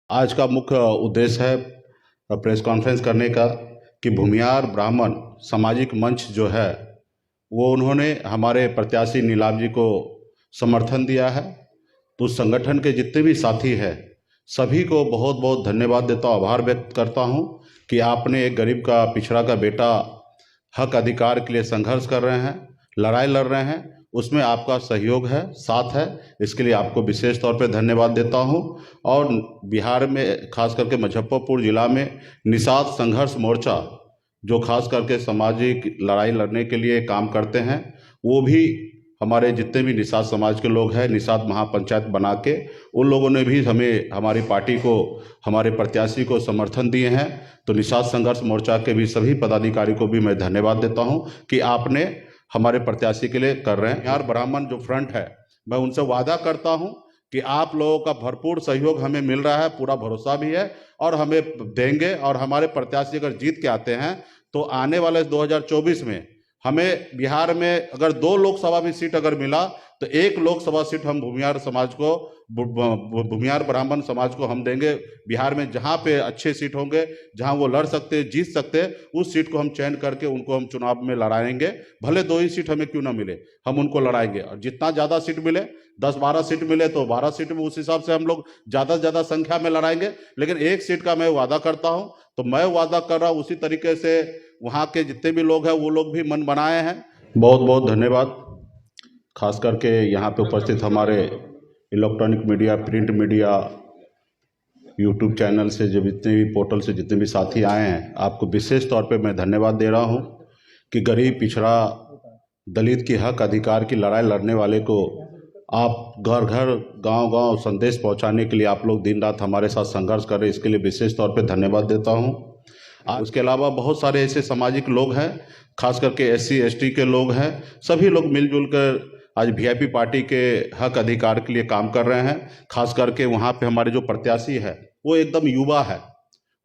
आज का मुख्य उद्देश्य है प्रेस कॉन्फ्रेंस करने का कि भूमियार ब्राह्मण सामाजिक मंच जो है वो उन्होंने हमारे प्रत्याशी नीलाभ जी को समर्थन दिया है। तो उस संगठन के जितने भी साथी हैं सभी को बहुत बहुत धन्यवाद देता हूँ, आभार व्यक्त करता हूँ कि आपने एक गरीब का पिछड़ा का बेटा हक अधिकार के लिए संघर्ष कर रहे हैं, लड़ाई लड़ रहे हैं, उसमें आपका सहयोग है, साथ है। इसके लिए आपको विशेष तौर पे धन्यवाद देता हूं। और बिहार में खास करके मुजफ्फरपुर जिला में निषाद संघर्ष मोर्चा जो खास करके सामाजिक लड़ाई लड़ने के लिए काम करते हैं, वो भी हमारे जितने भी निषाद समाज के लोग हैं, निषाद महापंचायत बना के उन लोगों ने भी हमें, हमारी पार्टी को, हमारे प्रत्याशी को समर्थन दिए हैं। तो निषाद संघर्ष मोर्चा के भी सभी पदाधिकारी को भी मैं धन्यवाद देता हूं कि आपने हमारे प्रत्याशी के लिए कर रहे हैं। यार ब्राह्मण जो फ्रंट है, मैं उनसे वादा करता हूं कि आप लोगों का भरपूर सहयोग हमें मिल रहा है, पूरा भरोसा भी है और हमें देंगे। और हमारे प्रत्याशी अगर जीत के आते हैं तो आने वाले 2024 में हमें बिहार में अगर 2 लोकसभा में सीट अगर मिला तो 1 लोकसभा सीट हम भूमियार समाज को, भूमियार ब्राह्मण समाज को हम देंगे। बिहार में जहाँ पे अच्छे सीट होंगे, जहाँ वो लड़ सकते, जीत सकते, उस सीट को हम चयन करके उनको हम चुनाव में लड़ाएंगे। भले 2 ही सीट हमें क्यों ना मिले, हम उनको लड़ाएंगे। और जितना ज़्यादा सीट मिले, 10-12 सीट मिले तो 12 सीट में उस हिसाब से हम लोग ज़्यादा से ज़्यादा संख्या में लड़ाएंगे। लेकिन 1 सीट का मैं वादा करता हूँ, तो मैं वादा कर रहा हूँ उसी तरीके से वहाँ के जितने भी लोग हैं वो लोग भी मन बनाए हैं। बहुत बहुत धन्यवाद। खास करके यहाँ पे उपस्थित हमारे electronic media, print media, YouTube channel से जो जितने भी पोर्टल से जितने भी साथी आए हैं, आपको विशेष तौर पे मैं धन्यवाद दे रहा हूँ कि गरीब, पिछड़ा, दलित की हक अधिकार की लड़ाई लड़ने वाले को आप घर घर, गांव गांव संदेश पहुंचाने के लिए आप लोग दिन रात हमारे साथ संघर्ष कर रहे हैं। इसके लिए विशेष तौर पे धन्यवाद देता हूं। उसके अलावा बहुत सारे ऐसे सामाजिक लोग हैं, खास करके SC ST के लोग हैं, सभी लोग मिलजुल कर आज VIP पार्टी के हक अधिकार के लिए काम कर रहे हैं। खास करके वहाँ पे हमारे जो प्रत्याशी है वो एकदम युवा है।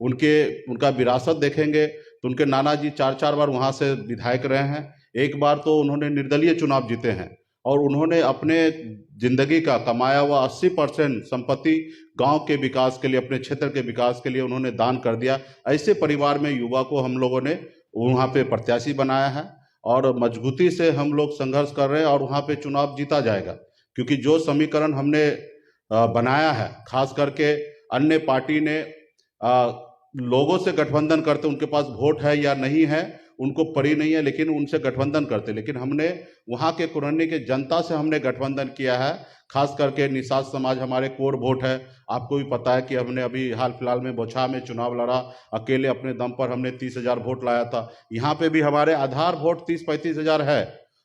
उनका विरासत देखेंगे तो उनके नाना जी 4-4 बार वहाँ से विधायक रहे हैं। एक बार तो उन्होंने निर्दलीय चुनाव जीते हैं और उन्होंने अपने जिंदगी का कमाया हुआ 80% संपत्ति गांव के विकास के लिए, अपने क्षेत्र के विकास के लिए उन्होंने दान कर दिया। ऐसे परिवार में युवा को हम लोगों ने वहाँ पे प्रत्याशी बनाया है और मजबूती से हम लोग संघर्ष कर रहे हैं और वहाँ पे चुनाव जीता जाएगा। क्योंकि जो समीकरण हमने बनाया है, खास करके अन्य पार्टी ने लोगों से गठबंधन करते, उनके पास वोट है या नहीं है उनको पड़ी नहीं है, लेकिन उनसे गठबंधन करते। लेकिन हमने वहाँ के कुरनी के जनता से हमने गठबंधन किया है। खास करके निषाद समाज हमारे कोर वोट है। आपको भी पता है कि हमने अभी हाल फिलहाल में बोछा में चुनाव लड़ा, अकेले अपने दम पर हमने 30,000 वोट लाया था। यहाँ पे भी हमारे आधार वोट 30-35 हज़ार है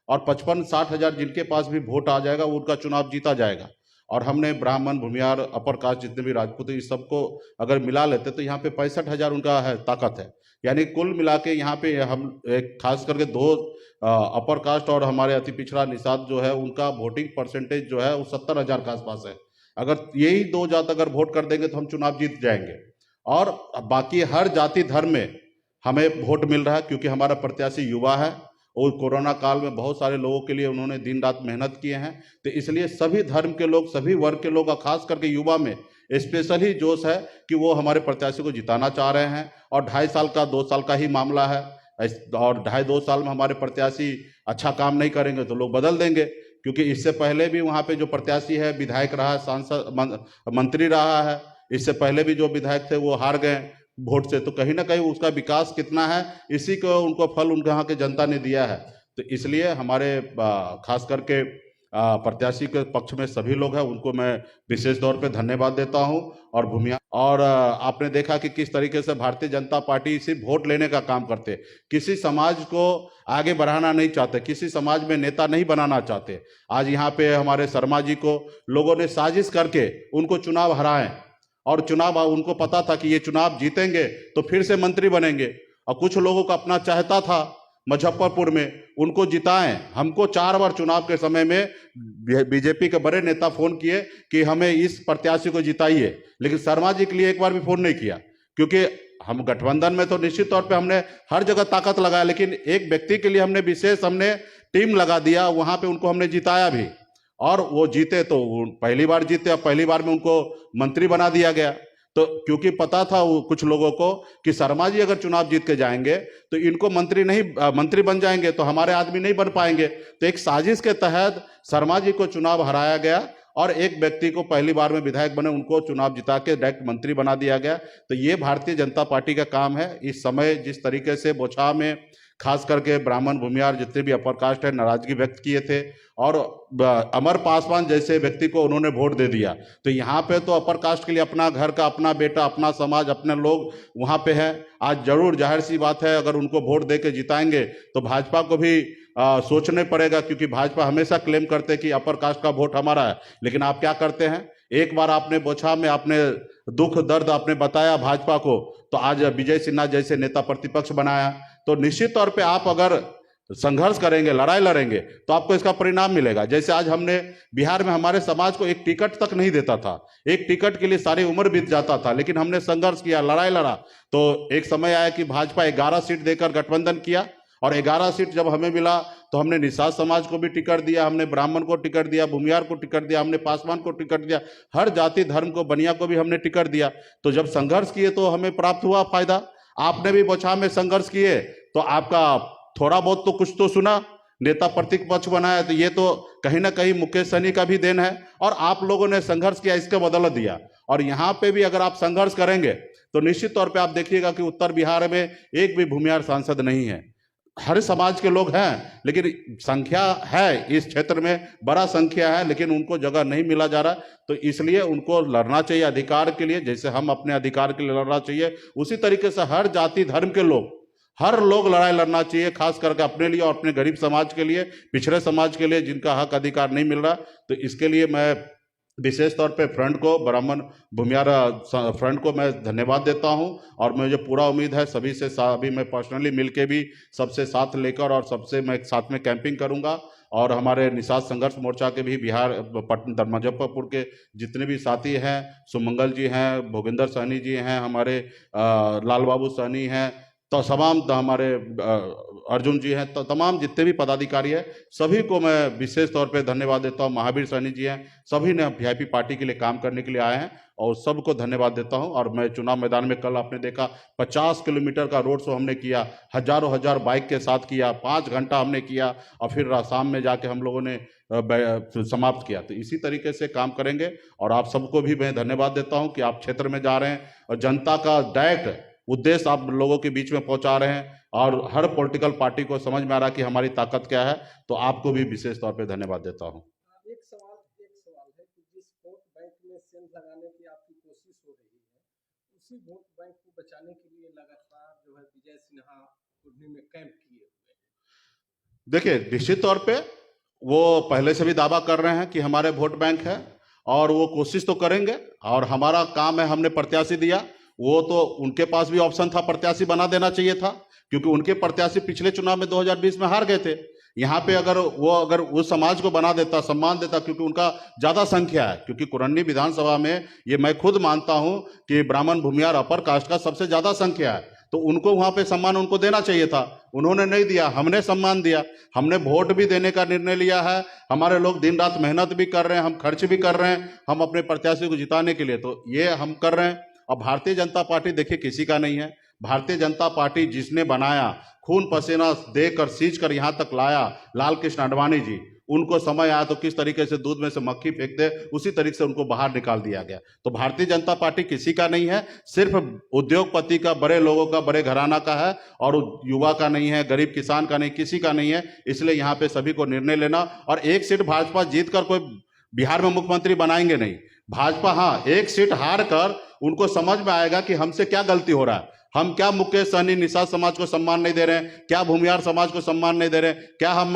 और 55-60 हज़ार जिनके पास भी वोट आ जाएगा उनका चुनाव जीता जाएगा। और हमने ब्राह्मण, भूमियार, अपर कास्ट जितने भी राजपूत इस सबको अगर मिला लेते तो यहाँ पे 65 हज़ार उनका है, ताकत है। यानी कुल मिला के यहाँ पे हम एक खास करके 2 अपर कास्ट और हमारे अति पिछड़ा निषाद जो है उनका वोटिंग परसेंटेज जो है वो 70 हज़ार के आसपास है। अगर यही 2 जात अगर वोट कर देंगे तो हम चुनाव जीत जाएंगे। और बाकी हर जाति धर्म में हमें वोट मिल रहा है क्योंकि हमारा प्रत्याशी युवा है और कोरोना काल में बहुत सारे लोगों के लिए उन्होंने दिन रात मेहनत किए हैं। तो इसलिए सभी धर्म के लोग, सभी वर्ग के लोग, खास करके युवा में स्पेशल ही जोश है कि वो हमारे प्रत्याशी को जिताना चाह रहे हैं। और 2.5 साल का, 2 साल का ही मामला है और 2.5-2 साल में हमारे प्रत्याशी अच्छा काम नहीं करेंगे तो लोग बदल देंगे। क्योंकि इससे पहले भी वहाँ पे जो प्रत्याशी है विधायक रहा है, सांसद, मंत्री रहा है। इससे पहले भी जो विधायक थे वो हार गए वोट से। तो कहीं ना कहीं उसका विकास कितना है, इसी को उनको फल उनके यहाँ के जनता ने दिया है। तो इसलिए हमारे खास करके प्रत्याशी के पक्ष में सभी लोग हैं, उनको मैं विशेष तौर पे धन्यवाद देता हूं। और भूमिया और आपने देखा कि किस तरीके से भारतीय जनता पार्टी सिर्फ वोट लेने का काम करते, किसी समाज को आगे बढ़ाना नहीं चाहते, किसी समाज में नेता नहीं बनाना चाहते। आज यहाँ पे हमारे शर्मा जी को लोगों ने साजिश करके उनको चुनाव हराए और चुनाव उनको पता था कि ये चुनाव जीतेंगे तो फिर से मंत्री बनेंगे। और कुछ लोगों को अपना चाहता था मुजफ्फरपुर में, उनको जिताएं। हमको 4 बार चुनाव के समय में बीजेपी के बड़े नेता फोन किए कि हमें इस प्रत्याशी को जिताइए, लेकिन शर्मा जी के लिए एक बार भी फोन नहीं किया। क्योंकि हम गठबंधन में तो निश्चित तौर पे हमने हर जगह ताकत लगाया, लेकिन एक व्यक्ति के लिए हमने विशेष टीम लगा दिया, वहां पे उनको हमने जिताया भी। और वो जीते तो पहली बार जीते और पहली बार में उनको मंत्री बना दिया गया। तो क्योंकि पता था कुछ लोगों को कि शर्मा जी अगर चुनाव जीत के जाएंगे तो इनको मंत्री बन जाएंगे, तो हमारे आदमी नहीं बन पाएंगे। तो एक साजिश के तहत शर्मा जी को चुनाव हराया गया और एक व्यक्ति को पहली बार में विधायक बने उनको चुनाव जिता के डायरेक्ट मंत्री बना दिया गया। तो ये भारतीय जनता पार्टी का काम है। इस समय जिस तरीके से बोछा में खास करके ब्राह्मण, भूमिहार, जितने भी अपर कास्ट है, नाराजगी व्यक्त किए थे और अमर पासवान जैसे व्यक्ति को उन्होंने वोट दे दिया। तो यहाँ पे तो अपर कास्ट के लिए अपना घर का, अपना बेटा, अपना समाज, अपने लोग वहाँ पे है। आज जरूर जाहिर सी बात है अगर उनको वोट दे के जिताएंगे तो भाजपा को भी सोचने पड़ेगा, क्योंकि भाजपा हमेशा क्लेम करते कि अपर कास्ट का वोट हमारा है। लेकिन आप क्या करते हैं, एक बार आपने बोछा में आपने दुख दर्द आपने बताया भाजपा को, तो आज विजय सिन्हा जैसे नेता प्रतिपक्ष बनाया। तो निश्चित तौर पे आप अगर संघर्ष करेंगे, लड़ाई लड़ेंगे, तो आपको इसका परिणाम मिलेगा। जैसे आज हमने बिहार में हमारे समाज को एक टिकट तक नहीं देता था, एक टिकट के लिए सारी उम्र बीत जाता था, लेकिन हमने संघर्ष किया, लड़ाई लड़ा, तो एक समय आया कि भाजपा 11 सीट देकर गठबंधन किया और 11 सीट जब हमें मिला तो हमने निषाद समाज को भी टिकट दिया, हमने ब्राह्मण को टिकट दिया, भूमिहार को टिकट दिया, हमने पासवान को टिकट दिया, हर जाति धर्म को, बनिया को भी हमने टिकट दिया। तो जब संघर्ष किए तो हमें प्राप्त हुआ फायदा। आपने भी बोछा में संघर्ष किए तो आपका थोड़ा बहुत तो कुछ तो सुना, नेता प्रतिपक्ष बनाया, तो ये तो कहीं ना कहीं मुकेश सहनी का भी देन है और आप लोगों ने संघर्ष किया, इसके बदौलत दिया। और यहाँ पे भी अगर आप संघर्ष करेंगे तो निश्चित तौर पे आप देखिएगा कि उत्तर बिहार में एक भी भूमिहार सांसद नहीं है। हर समाज के लोग हैं, लेकिन संख्या है इस क्षेत्र में, बड़ा संख्या है, लेकिन उनको जगह नहीं मिला जा रहा। तो इसलिए उनको लड़ना चाहिए अधिकार के लिए, जैसे हम अपने अधिकार के लिए लड़ना चाहिए, उसी तरीके से हर जाति धर्म के लोग, हर लोग लड़ाई लड़ना चाहिए, खास करके अपने लिए और अपने गरीब समाज के लिए, पिछड़े समाज के लिए, जिनका हक अधिकार नहीं मिल रहा। तो इसके लिए मैं विशेष तौर पे फ्रंट को, ब्राह्मण भूमिहार फ्रंट को मैं धन्यवाद देता हूं और मुझे पूरा उम्मीद है सभी से अभी मैं पर्सनली मिलके भी सबसे साथ लेकर और सबसे मैं साथ में कैंपिंग करूंगा। और हमारे निषाद संघर्ष मोर्चा के भी बिहार मुजफ्फरपुर के जितने भी साथी हैं, सुमंगल जी हैं, भोगिंदर सहनी जी हैं, हमारे लाल बाबू सहनी हैं, तो तमाम हमारे अर्जुन जी हैं, तो तमाम जितने भी पदाधिकारी हैं सभी को मैं विशेष तौर पे धन्यवाद देता हूं। महावीर सहनी जी हैं, सभी ने वीआईपी पार्टी के लिए काम करने के लिए आए हैं और सबको धन्यवाद देता हूं। और मैं चुनाव मैदान में कल आपने देखा 50 किलोमीटर का रोड शो हमने किया, हजारों हजार बाइक के साथ किया, 5 घंटा हमने किया और फिर शाम में जाके हम लोगों ने समाप्त किया। तो इसी तरीके से काम करेंगे और आप सबको भी मैं धन्यवाद देता हूं कि आप क्षेत्र में जा रहे हैं और जनता का डायरेक्ट उद्देश्य आप लोगों के बीच में पहुंचा रहे हैं और हर पॉलिटिकल पार्टी को समझ में आ रहा कि हमारी ताकत क्या है। तो आपको भी विशेष तौर पे धन्यवाद देता हूं। एक सवाल है कि जिस वोट बैंक में सेंध लगाने की आपकी कोशिश हो रही है, उसी वोट बैंक को बचाने के लिए लगातार जो है विजय सिन्हा कुर्मी में कैंप किए हुए हैं। देखिए, निश्चित तौर पे वो पहले से भी दावा कर रहे हैं कि हमारे वोट बैंक है और वो कोशिश तो करेंगे और हमारा काम है, हमने प्रत्याशी दिया, वो तो उनके पास भी ऑप्शन था, प्रत्याशी बना देना चाहिए था, क्योंकि उनके प्रत्याशी पिछले चुनाव में 2020 में हार गए थे। यहाँ पे अगर उस समाज को बना देता, सम्मान देता, क्योंकि उनका ज्यादा संख्या है, क्योंकि कुरन्नी विधानसभा में ये मैं खुद मानता हूं कि ब्राह्मण, भूमिहार, अपर कास्ट का सबसे ज्यादा संख्या है, तो उनको वहां पे सम्मान उनको देना चाहिए था, उन्होंने नहीं दिया, हमने सम्मान दिया, हमने वोट भी देने का निर्णय लिया है, हमारे लोग दिन रात मेहनत भी कर रहे हैं, हम खर्च भी कर रहे हैं, हम अपने प्रत्याशी को जिताने के लिए, तो ये हम कर रहे हैं। और भारतीय जनता पार्टी देखिए किसी का नहीं है, भारतीय जनता पार्टी जिसने बनाया, खून पसीना देकर सींच कर यहाँ तक लाया, लाल कृष्ण आडवाणी जी, उनको समय आया तो किस तरीके से दूध में से मक्खी फेंक दे, उसी तरीके से उनको बाहर निकाल दिया गया। तो भारतीय जनता पार्टी किसी का नहीं है, सिर्फ उद्योगपति का, बड़े लोगों का, बड़े घराना का है और युवा का नहीं है, गरीब किसान का नहीं, किसी का नहीं है। इसलिए यहाँ पे सभी को निर्णय लेना, और एक सीट भाजपा जीत कर कोई बिहार में मुख्यमंत्री बनाएंगे नहीं। भाजपा, हाँ, एक सीट हार कर उनको समझ में आएगा कि हमसे क्या गलती हो रहा है, हम क्या मुकेश सहनी, निषाद समाज को सम्मान नहीं दे रहे हैं, क्या भूमिहार समाज को सम्मान नहीं दे रहे हैं, क्या हम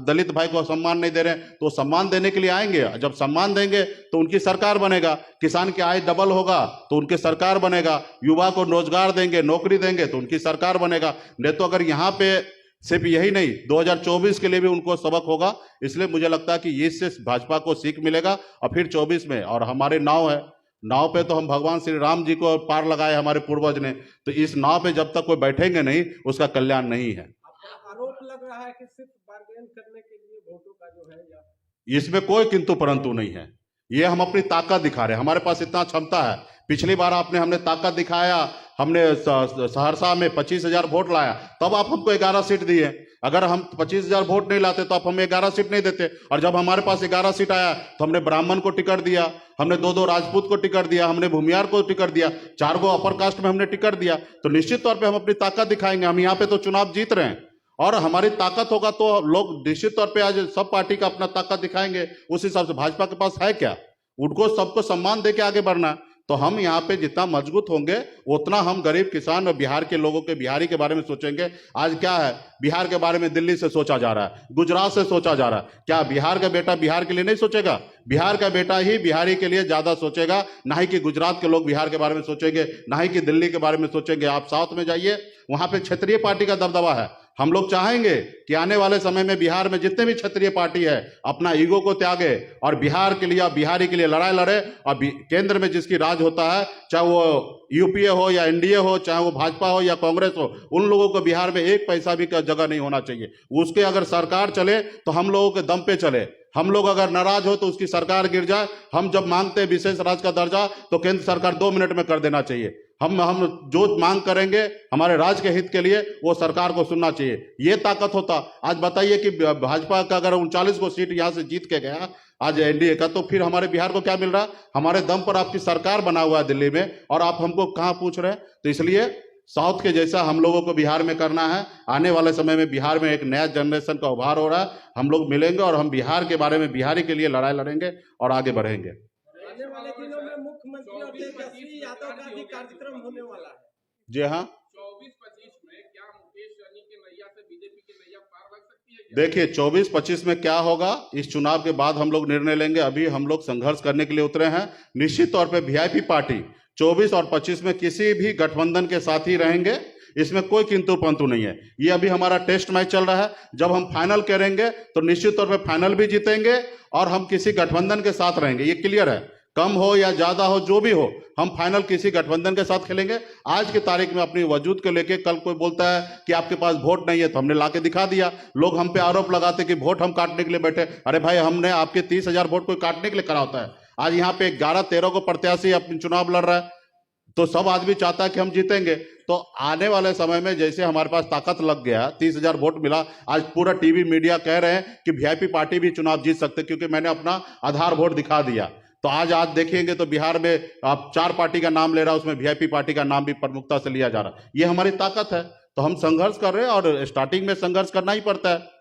दलित भाई को सम्मान नहीं दे रहे हैं। तो सम्मान देने के लिए आएंगे, जब सम्मान देंगे तो उनकी सरकार बनेगा, किसान की आय डबल होगा तो उनकी सरकार बनेगा, युवा को रोजगार देंगे, नौकरी देंगे तो उनकी सरकार बनेगा। नहीं तो अगर यहाँ पे सिर्फ यही नहीं, 2024 के लिए भी उनको सबक होगा। इसलिए मुझे लगता है कि इससे भाजपा को सीख मिलेगा और फिर 24 में, और हमारे नाव है, नाव पे तो हम भगवान श्री राम जी को पार लगाए हमारे पूर्वज ने, तो इस नाव पे जब तक कोई बैठेंगे नहीं उसका कल्याण नहीं है। आपका आरोप लग रहा है कि सिर्फ बार्गेन करने के लिए वोटों का जो है, या इसमें कोई किंतु परंतु नहीं है, ये हम अपनी ताकत दिखा रहे हैं, हमारे पास इतना क्षमता है पिछली बार आपने हमने ताकत दिखाया, हमने सहरसा में 25,000 वोट लाया, तब आप हमको 11 सीट दिए। अगर हम 25,000 वोट नहीं लाते तो आप हमें 11 सीट नहीं देते। और जब हमारे पास 11 सीट आया तो हमने ब्राह्मण को टिकट दिया, हमने 2-2 राजपूत को टिकट दिया, हमने भूमियार को टिकट दिया, 4 गो अपर कास्ट में हमने टिकट दिया। तो निश्चित तौर पर हम अपनी ताकत दिखाएंगे। हम यहाँ पे तो चुनाव जीत रहे हैं और हमारी ताकत होगा तो लोग निश्चित तौर पे आज सब पार्टी का अपना ताकत दिखाएंगे। उस हिसाब से भाजपा के पास है क्या, उनको सबको सम्मान दे के आगे बढ़ना है। तो हम यहाँ पे जितना मजबूत होंगे उतना हम गरीब किसान और बिहार के लोगों के, बिहारी के बारे में सोचेंगे। आज क्या है, बिहार के बारे में दिल्ली से सोचा जा रहा है, गुजरात से सोचा जा रहा है। क्या बिहार का बेटा बिहार के लिए नहीं सोचेगा? बिहार का बेटा ही बिहारी के लिए ज्यादा सोचेगा, ना ही कि गुजरात के लोग बिहार के बारे में सोचेंगे, ना ही कि दिल्ली के बारे में सोचेंगे। आप साउथ में जाइए, वहां पे क्षेत्रीय पार्टी का दबदबा है। हम लोग चाहेंगे कि आने वाले समय में बिहार में जितने भी क्षेत्रीय पार्टी है अपना ईगो को त्यागे और बिहार के लिए, बिहारी के लिए लड़ाई लड़े। और केंद्र में जिसकी राज होता है, चाहे वो यूपीए हो या एनडीए हो, चाहे वो भाजपा हो या कांग्रेस हो, उन लोगों को बिहार में एक पैसा भी का जगह नहीं होना चाहिए। उसके अगर सरकार चले तो हम लोगों के दम पे चले। हम लोग अगर नाराज हो तो उसकी सरकार गिर जाए। हम जब मांगते हैं विशेष राज्य का दर्जा तो केंद्र सरकार 2 मिनट में कर देना चाहिए। हम जो मांग करेंगे हमारे राज्य के हित के लिए, वो सरकार को सुनना चाहिए। ये ताकत होता। आज बताइए कि भाजपा का अगर 39 को सीट यहां से जीत के गया आज एनडीए का, तो फिर हमारे बिहार को क्या मिल रहा है? हमारे दम पर आपकी सरकार बना हुआ है दिल्ली में और आप हमको कहां पूछ रहे हैं? तो इसलिए साउथ के जैसा हम लोगों को बिहार में करना है। आने वाले समय में बिहार में एक नया जनरेशन का उभार हो रहा है। हम लोग मिलेंगे और हम बिहार के बारे में, बिहारी के लिए लड़ाई लड़ेंगे और आगे बढ़ेंगे। आने वाले दिनों में मुख्यमंत्री और तेजस्वी यादव का भी कार्यक्रम होने वाला है। जी हाँ, 24-25 में क्या मुकेश सहनी की नैया से बीजेपी की नैया पार लग सकती है क्या? देखिए 24-25 में क्या होगा इस चुनाव के बाद हम लोग निर्णय लेंगे। अभी हम लोग संघर्ष करने के लिए उतरे हैं। निश्चित तौर पे वीआईपी पार्टी 24 और 25 में किसी भी गठबंधन के साथ ही रहेंगे, इसमें कोई किंतु परंतु नहीं है। ये अभी हमारा टेस्ट मैच चल रहा है। जब हम फाइनल करेंगे तो निश्चित तौर पे फाइनल भी जीतेंगे और हम किसी गठबंधन के साथ रहेंगे, ये क्लियर है। कम हो या ज्यादा हो, जो भी हो, हम फाइनल किसी गठबंधन के साथ खेलेंगे। आज की तारीख में अपनी वजूद को लेके कल कोई बोलता है कि आपके पास वोट नहीं है, तो हमने लाके दिखा दिया। लोग हम पे आरोप लगाते कि वोट हम काटने के लिए बैठे। अरे भाई, हमने आपके 30,000 वोट कोई काटने के लिए करा होता है? आज यहाँ पे 11-13 को प्रत्याशी अपनी चुनाव लड़ रहा है, तो सब आदमी चाहता है कि हम जीतेंगे। तो आने वाले समय में जैसे हमारे पास ताकत लग गया, 30,000 वोट मिला, आज पूरा टीवी मीडिया कह रहे हैं कि वीआईपी पार्टी भी चुनाव जीत सकते, क्योंकि मैंने अपना आधार वोट दिखा दिया। तो आज देखेंगे तो बिहार में आप 4 पार्टी का नाम ले रहा है, उसमें वीआईपी पार्टी का नाम भी प्रमुखता से लिया जा रहा है। ये हमारी ताकत है। तो हम संघर्ष कर रहे हैं और स्टार्टिंग में संघर्ष करना ही पड़ता है।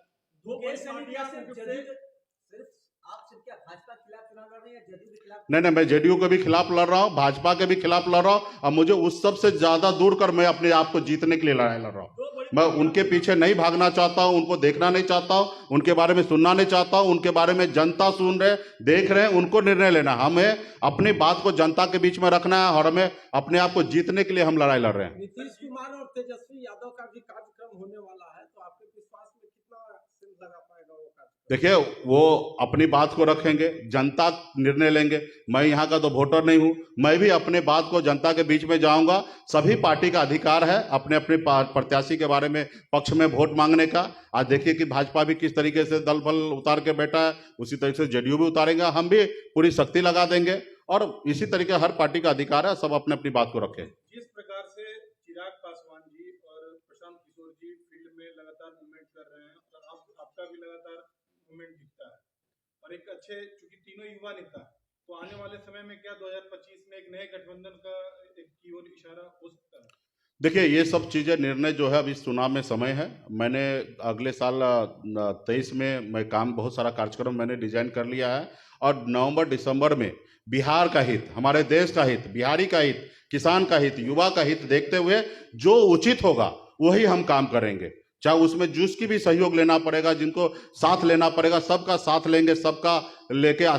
नहीं, मैं जेडीयू के भी खिलाफ लड़ रहा हूँ, भाजपा के भी खिलाफ लड़ रहा हूँ, और मुझे उस सब से ज्यादा दूर कर मैं अपने आप को जीतने के लिए लड़ाई लड़ रहा हूँ। मैं उनके पीछे नहीं भागना चाहता हूँ, उनको देखना नहीं चाहता हूँ, उनके बारे में सुनना नहीं चाहता हूँ। उनके बारे में जनता सुन रहे, देख रहे हैं, उनको निर्णय लेना। हमें अपनी बात को जनता के बीच में रखना है और हमें अपने आप को जीतने के लिए हम लड़ाई लड़ रहे हैं। नीतीश कुमार और तेजस्वी यादव का भी कार्यक्रम होने वाला है, तो आपके विश्वास में कितना सिर लगा पाएगा वो कार्यक्रम? देखिए, वो अपनी बात को रखेंगे, जनता निर्णय लेंगे। मैं यहाँ का तो वोटर नहीं हूँ, मैं भी अपने बात को जनता के बीच में जाऊंगा। सभी पार्टी का अधिकार है अपने अपने प्रत्याशी के बारे में पक्ष में वोट मांगने का। आज देखिए कि भाजपा भी किस तरीके से दल बल उतार के बैठा है, उसी तरीके से जेडीयू भी उतारेगा। हम भी पूरी शक्ति लगा देंगे और इसी तरीके हर पार्टी का अधिकार है, सब अपने अपनी बात को रखें। जिस प्रकार से चिराग पासवान जी और प्रशांत किशोर जी फील्ड में लगातार मूवमेंट कर रहे हैं और आपका भी लगातार मूवमेंट दिखता है और एक अच्छे, चूंकि तीनों युवा नेता, तो आने वाले समय में क्या 2025 में एक नए गठबंधन का की ओर इशारा हो सकता है? देखिए, ये सब चीज़ें निर्णय जो है अभी इस चुनाव में समय है। मैंने अगले साल 23 में मैं बहुत सारा कार्यक्रम मैंने डिजाइन कर लिया है और नवंबर दिसंबर में बिहार का हित, हमारे देश का हित, बिहारी का हित, किसान का हित, युवा का हित देखते हुए जो उचित होगा वही हम काम करेंगे। चाहे उसमें जिसकी भी सहयोग लेना पड़ेगा, जिनको साथ लेना पड़ेगा, सबका साथ लेंगे, सबका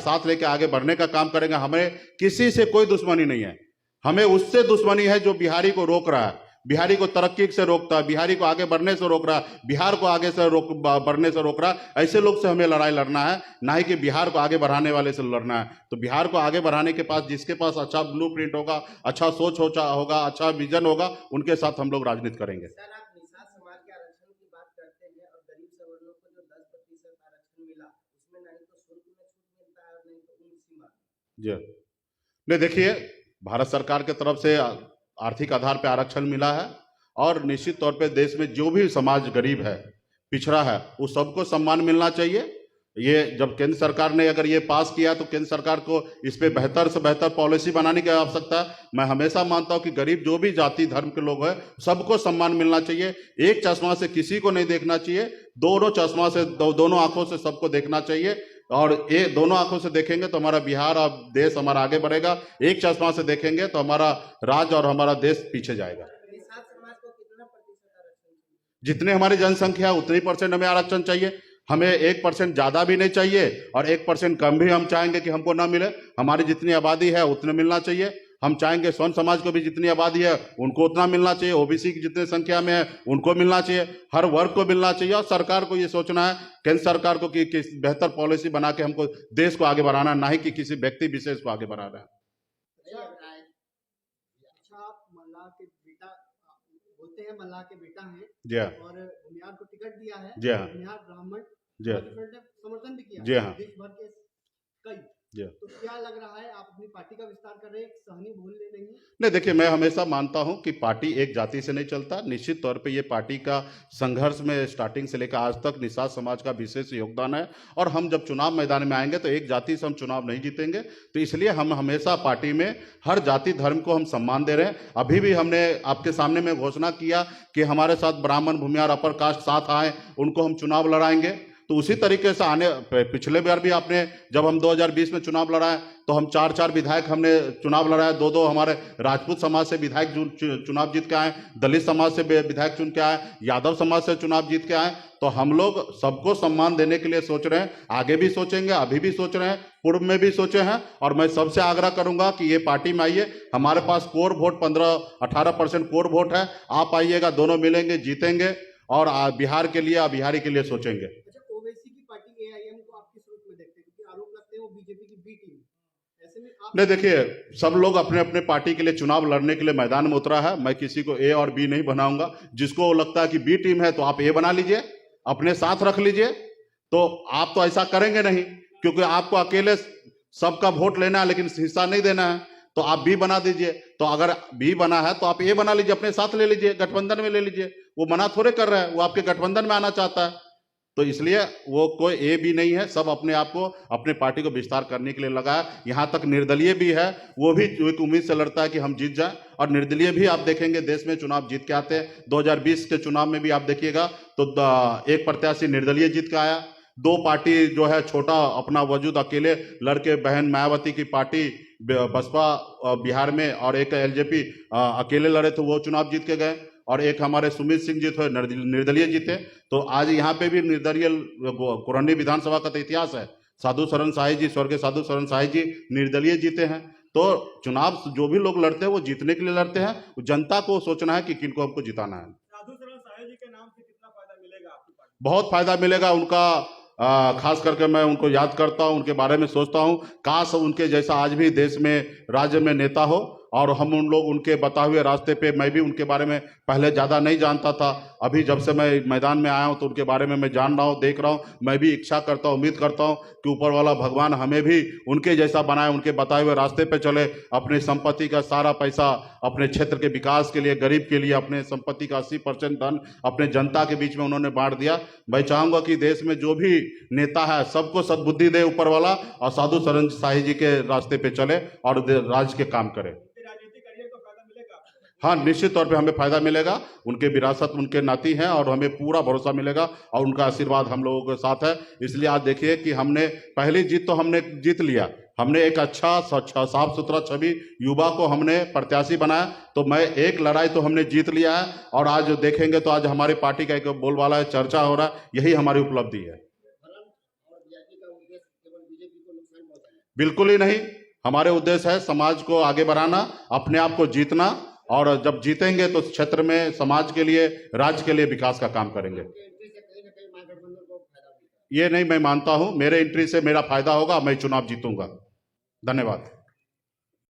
साथ लेके आगे बढ़ने का काम करेंगे। हमें किसी से कोई दुश्मनी नहीं है, हमें उससे दुश्मनी है जो बिहारी को रोक रहा है, बिहारी को तरक्की से रोकता है, बिहारी को आगे बढ़ने से रोक रहा है, बिहार को आगे से बढ़ने से रोक रहा है। ऐसे लोग से हमें लड़ाई लड़ना है, ना ही कि बिहार को आगे बढ़ाने वाले से लड़ना है। तो बिहार को आगे बढ़ाने के पास जिसके पास अच्छा ब्लूप्रिंट होगा, अच्छा सोच होगा, अच्छा विजन होगा, उनके साथ हम लोग राजनीति करेंगे। सर, आप निषाद समाज के आरक्षण की बात करते हैं और गरीब सवर्णों को जो 10% आरक्षण मिला, उसमें नहीं तो शुल्क में छूट मिलता है और नहीं तो उम्र सीमा। जी नहीं, देखिए, भारत सरकार के तरफ से आर्थिक आधार पर आरक्षण मिला है और निश्चित तौर पे देश में जो भी समाज गरीब है, पिछड़ा है, उस सबको सम्मान मिलना चाहिए। ये जब केंद्र सरकार ने अगर ये पास किया तो केंद्र सरकार को इस पे बेहतर से बेहतर पॉलिसी बनाने की आवश्यकता है। मैं हमेशा मानता हूं कि गरीब जो भी जाति धर्म के लोग हैं सबको सम्मान मिलना चाहिए। एक चश्मा से किसी को नहीं देखना चाहिए, दोनों चश्मा से दोनों आंखों से सबको देखना चाहिए। और ये दोनों आंखों से देखेंगे तो हमारा बिहार और देश हमारा आगे बढ़ेगा। एक चश्मा से देखेंगे तो हमारा राज्य और हमारा देश पीछे जाएगा। निषाद समाज को कितना प्रतिशत आरक्षण चाहिए? जितने हमारी जनसंख्या है उतनी % हमें आरक्षण चाहिए। हमें 1% ज्यादा भी नहीं चाहिए और 1% कम भी हम चाहेंगे कि हमको ना मिले। हमारी जितनी आबादी है उतने मिलना चाहिए। हम चाहेंगे स्वर्ण समाज को भी जितनी आबादी है उनको उतना मिलना चाहिए, ओबीसी की जितनी संख्या में है उनको मिलना चाहिए, हर वर्ग को मिलना चाहिए। और सरकार को ये सोचना है, केंद्र सरकार को, कि बेहतर पॉलिसी बना के हमको देश को आगे बढ़ाना, ना ही कि किसी व्यक्ति विशेष को आगे बढ़ाना है। अच्छा, आप मल्लाह के बेटा बोलते हैं, मल्लाह के बेटा हैं जी हाँ, और भूमिहार को टिकट दिया है। जी हाँ, भूमिहार ब्राह्मण जी हाँ, ने समर्थन भी किया जी हाँ, देश भर के कई। जी हाँ। तो क्या लग रहा है, आप अपनी पार्टी का विस्तार कर रहे हैं, सहनी भूल ले नहीं? नहीं, देखिए, मैं हमेशा मानता हूं कि पार्टी एक जाति से नहीं चलता। निश्चित तौर पे ये पार्टी का संघर्ष में स्टार्टिंग से लेकर आज तक निषाद समाज का विशेष योगदान है। और हम जब चुनाव मैदान में आएंगे तो एक जाति से हम चुनाव नहीं जीतेंगे। तो इसलिए हम हमेशा पार्टी में हर जाति धर्म को हम सम्मान दे रहे हैं। अभी भी हमने आपके सामने में घोषणा किया कि हमारे साथ ब्राह्मण, भूमिहार, अपर कास्ट साथ आए, उनको हम चुनाव लड़ाएंगे। तो उसी तरीके से पिछले बार भी आपने, जब हम 2020 में चुनाव लड़ाए तो हम 4 विधायक हमने चुनाव लड़ाए। 2 हमारे राजपूत समाज से विधायक चुनाव जीत के आए, दलित समाज से विधायक चुन के आए, यादव समाज से चुनाव जीत के आए। तो हम लोग सबको सम्मान देने के लिए सोच रहे हैं, आगे भी सोचेंगे, अभी भी सोच रहे हैं, पूर्व में भी सोचे हैं। और मैं सबसे आग्रह करूंगा कि ये पार्टी में आइए। हमारे पास कोर वोट 15-18% कोर वोट है। आप आइएगा, दोनों मिलेंगे, जीतेंगे और बिहार के लिए, बिहारी के लिए सोचेंगे। ओवैसी की पार्टी एआईएम को आप किस रूप में देखते हैं, क्योंकि आरोप लगते हैं वो बीजेपी की बी टीम? ऐसे में आप नहीं, देखिए, सब लोग अपने अपने पार्टी के लिए चुनाव लड़ने के लिए मैदान में उतरा है। मैं किसी को ए और बी नहीं बनाऊंगा। जिसको लगता है कि बी टीम है तो आप ए बना लीजिए, अपने साथ रख लीजिए। तो आप तो ऐसा करेंगे नहीं, क्योंकि आपको अकेले सबका वोट लेना है लेकिन हिस्सा नहीं देना है। तो आप बी बना दीजिए। तो अगर बी बना है तो आप ए बना लीजिए, अपने साथ ले लीजिए, गठबंधन में ले लीजिए। वो मना थोड़े कर रहा है, वो आपके गठबंधन में आना चाहता है। तो इसलिए वो कोई ए भी नहीं है, सब अपने आप को, अपने पार्टी को विस्तार करने के लिए लगा है। यहाँ तक निर्दलीय भी है, वो भी एक उम्मीद से लड़ता है कि हम जीत जाएं। और निर्दलीय भी आप देखेंगे देश में चुनाव जीत के आते हैं। 2020 के चुनाव में भी आप देखिएगा तो एक प्रत्याशी निर्दलीय जीत के आया। 2 पार्टी जो है छोटा अपना वजूद अकेले लड़के, बहन मायावती की पार्टी बसपा बिहार में, और एक एलजेपी अकेले लड़े थे, वो चुनाव जीत के गए। और एक हमारे सुमित सिंह जी थे, निर्दलीय जीते। तो आज यहाँ पे भी निर्दलीय कुरंडी विधानसभा का तो इतिहास है। साधु शरण साही जी, स्वर्गीय साधु शरण साही जी निर्दलीय जीते हैं। तो चुनाव जो भी लोग लड़ते हैं वो जीतने के लिए लड़ते हैं। जनता को सोचना है कि किनको हमको जिताना है। साधु शरण साही जी के नाम से कितना फायदा मिलेगा आपकी पार्टी? बहुत फायदा मिलेगा उनका। खास करके मैं उनको याद करता हूं, उनके बारे में सोचता हूं, काश उनके जैसा आज भी देश में, राज्य में नेता हो। और हम उन लोग उनके बताए हुए रास्ते पे, मैं भी उनके बारे में पहले ज़्यादा नहीं जानता था। अभी जब से मैं मैदान में आया हूं तो उनके बारे में मैं जान रहा हूं, देख रहा हूं। मैं भी इच्छा करता हूं, उम्मीद करता हूं कि ऊपर वाला भगवान हमें भी उनके जैसा बनाए, उनके बताए हुए रास्ते पे चले। अपनी संपत्ति का सारा पैसा अपने क्षेत्र के विकास के लिए, गरीब के लिए, अपने संपत्ति का 80% धन अपने जनता के बीच में उन्होंने बांट दिया। मैं चाहूँगा कि देश में जो भी नेता है सबको सद्बुद्धि दे ऊपर वाला, और साधु शरण साही जी के रास्ते पे चले और राज्य के काम करे। हाँ, निश्चित तौर पे हमें फायदा मिलेगा। उनके विरासत, उनके नाती हैं और हमें पूरा भरोसा मिलेगा और उनका आशीर्वाद हम लोगों के साथ है। इसलिए आज देखिए कि हमने पहली जीत तो हमने जीत लिया। हमने एक अच्छा साफ सुथरा छवि युवा को हमने प्रत्याशी बनाया। तो मैं एक लड़ाई तो हमने जीत लिया है। और आज देखेंगे तो आज हमारी पार्टी का एक बोलबाला है, चर्चा हो रहा है, यही हमारी उपलब्धि है। बिल्कुल ही नहीं। हमारे उद्देश्य है समाज को आगे बढ़ाना, अपने आप को जीतना, और जब जीतेंगे तो क्षेत्र में, समाज के लिए, राज्य के लिए विकास का काम करेंगे। ये नहीं मैं मानता हूं मेरे एंट्री से मेरा फायदा होगा, मैं चुनाव जीतूंगा। धन्यवाद।